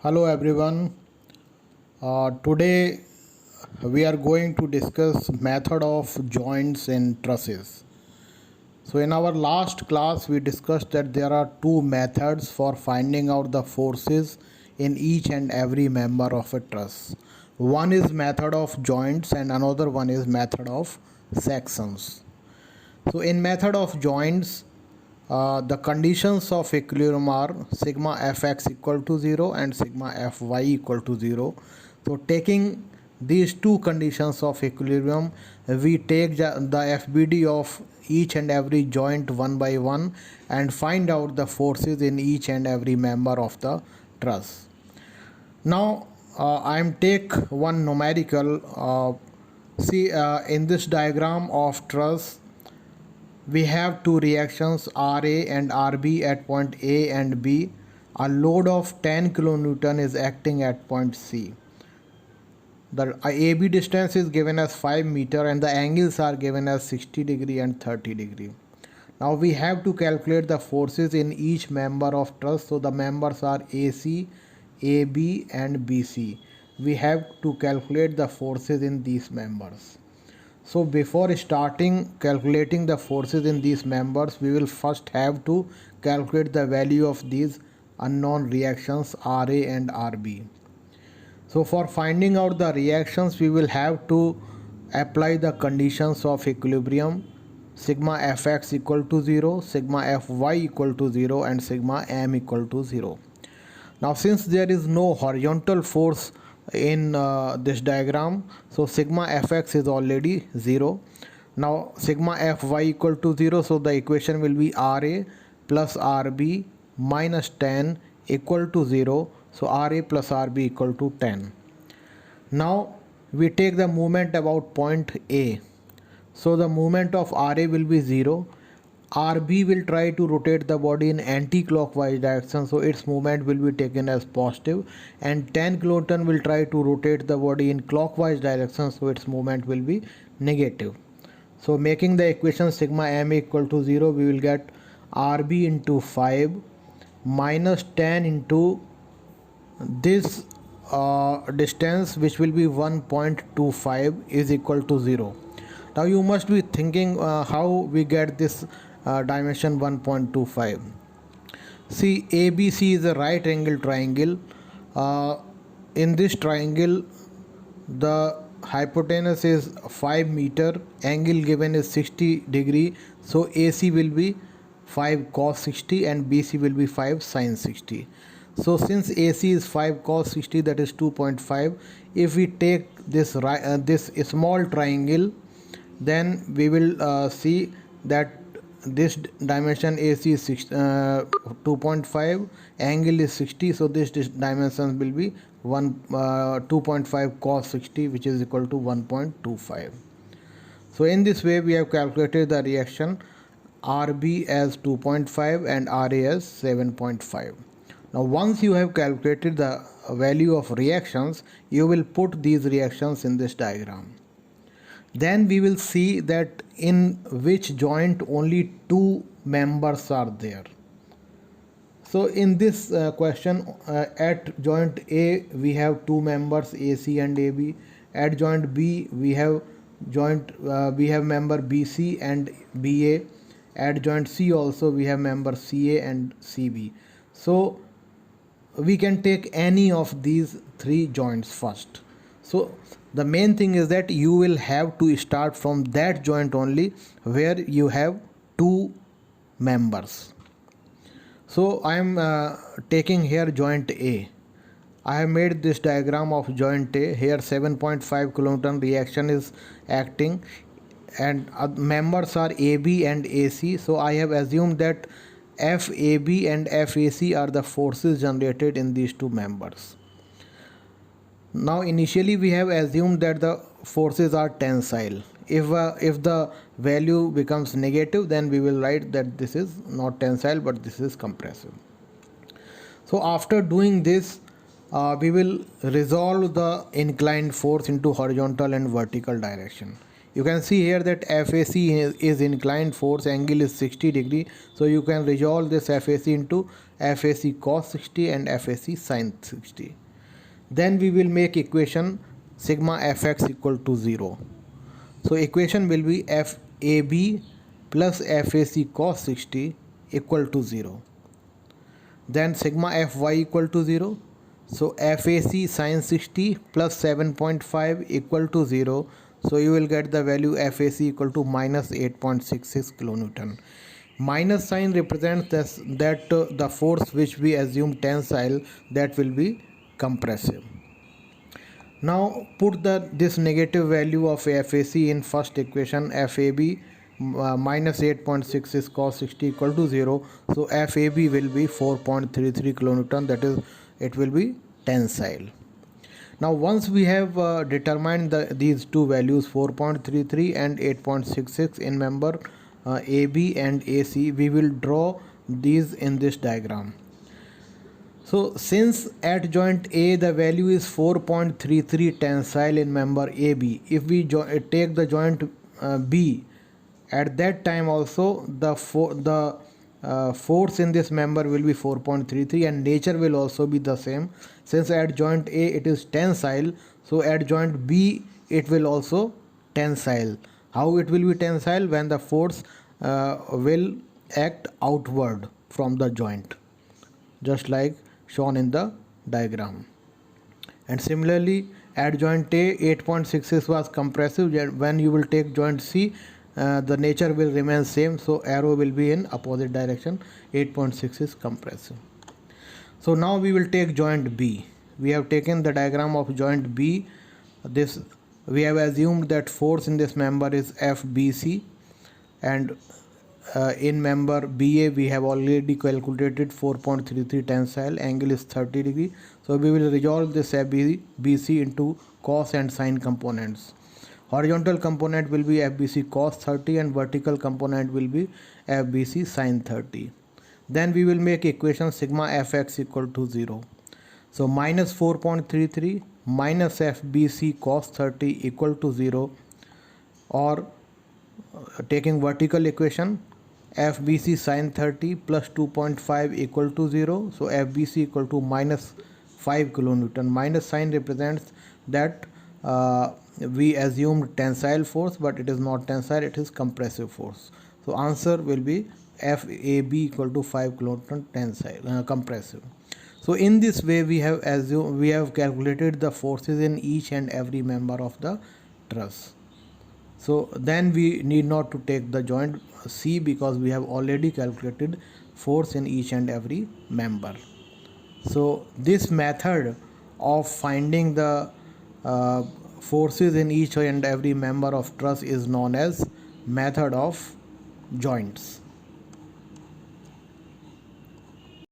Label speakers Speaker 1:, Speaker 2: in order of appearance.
Speaker 1: Hello everyone. Today we are going to discuss method of joints in trusses. So in our last class we discussed that there are two methods for finding out the forces in each and every member of a truss. One is method of joints and another one is method of sections. So in method of joints, the conditions of equilibrium are sigma fx equal to 0 and sigma fy equal to 0. So taking these two conditions of equilibrium, we take the FBD of each and every joint one by one and find out the forces in each and every member of the truss. Now I am take one numerical. See in this diagram of truss we have two reactions RA and RB at point A and B. A load of 10 kilonewton is acting at point C. The AB distance is given as 5 meter and the angles are given as 60 degree and 30 degree. Now we have to calculate the forces in each member of truss. So the members are AC, AB and BC. We have to calculate the forces in these members. So before starting calculating the forces in these members, we will first have to calculate the value of these unknown reactions RA and RB. So for finding out the reactions, we will have to apply the conditions of equilibrium: sigma fx equal to 0, sigma fy equal to 0 and sigma m equal to 0. Now since there is no horizontal force in this diagram, so sigma fx is already 0. Now sigma fy equal to 0, so the equation will be Ra plus Rb minus 10 equal to 0. So Ra plus Rb equal to 10. Now we take the moment about point A. So the moment of Ra will be 0. RB will try to rotate the body in anti-clockwise direction, so its movement will be taken as positive, and 10 kilonewton will try to rotate the body in clockwise direction, so its movement will be negative. So making the equation sigma m equal to 0, we will get RB into 5 minus 10 into this distance, which will be 1.25, is equal to 0. Now you must be thinking how we get this dimension 1.25. See, ABC is a right angle triangle. In this triangle, the hypotenuse is 5 meter, angle given is 60 degree, so AC will be 5 cos 60 and BC will be 5 sin 60. So since AC is 5 cos 60, that is 2.5, if we take this this small triangle, then we will see that this dimension AC is 2.5, angle is 60, so this dimension will be 2.5 cos 60, which is equal to 1.25. So in this way we have calculated the reaction RB as 2.5 and RA as 7.5. Now once you have calculated the value of reactions, you will put these reactions in this diagram. Then we will see that in which joint only two members are there. So in this question, at joint A we have two members AC and AB. At joint B we have member BC and BA. At joint C also we have member CA and CB. So we can take any of these three joints first. So the main thing is that you will have to start from that joint only where you have two members. So I am taking here joint A. I have made this diagram of joint A. Here 7.5 kilonewton reaction is acting and members are AB and AC. So I have assumed that FAB and FAC are the forces generated in these two members. Now initially we have assumed that the forces are tensile. If the value becomes negative, then we will write that this is not tensile but this is compressive. So after doing this, we will resolve the inclined force into horizontal and vertical direction. You can see here that FAC is inclined force, angle is 60 degree. So you can resolve this FAC into FAC cos 60 and FAC sin 60. Then we will make equation sigma Fx equal to 0. So equation will be FAB plus FAC cos 60 equal to 0. Then sigma Fy equal to 0. So FAC sin 60 plus 7.5 equal to 0. So you will get the value FAC equal to minus 8.66 kilonewton. Minus sign represents that the force which we assume tensile, that will be compressive. Now put this negative value of FAC in first equation. FAB minus 8.66 cos 60 equal to 0. So FAB will be 4.33 kilonewton, that is, it will be tensile. Now once we have determined these two values 4.33 and 8.66 in member AB and AC, we will draw these in this diagram. So since at joint A the value is 4.33 tensile in member AB, if we take the joint B, at that time also the force in this member will be 4.33 and nature will also be the same. Since at joint A it is tensile, so at joint B it will also tensile. How it will be tensile? When the force will act outward from the joint, just like shown in the diagram. And similarly at joint A 8.66 was compressive. When you will take joint C, the nature will remain same, so arrow will be in opposite direction. 8.6 is compressive. So now we will take joint B. We have taken the diagram of joint B. This we have assumed that force in this member is FBC, and in member BA we have already calculated 4.33 tensile, angle is 30 degree. So we will resolve this FBC into cos and sin components. Horizontal component will be FBC cos 30 and vertical component will be FBC sin 30. Then we will make equation sigma Fx equal to 0. So minus 4.33 minus FBC cos 30 equal to 0, or taking vertical equation FBC sin 30 plus 2.5 equal to 0. So FBC equal to minus 5 kilonewton. Minus sign represents that we assumed tensile force, but it is not tensile, it is compressive force. So answer will be FAB equal to 5 kilonewton tensile compressive. So in this way we have calculated the forces in each and every member of the truss. So then we need not to take the joint C because we have already calculated force in each and every member. So this method of finding the forces in each and every member of truss is known as method of joints.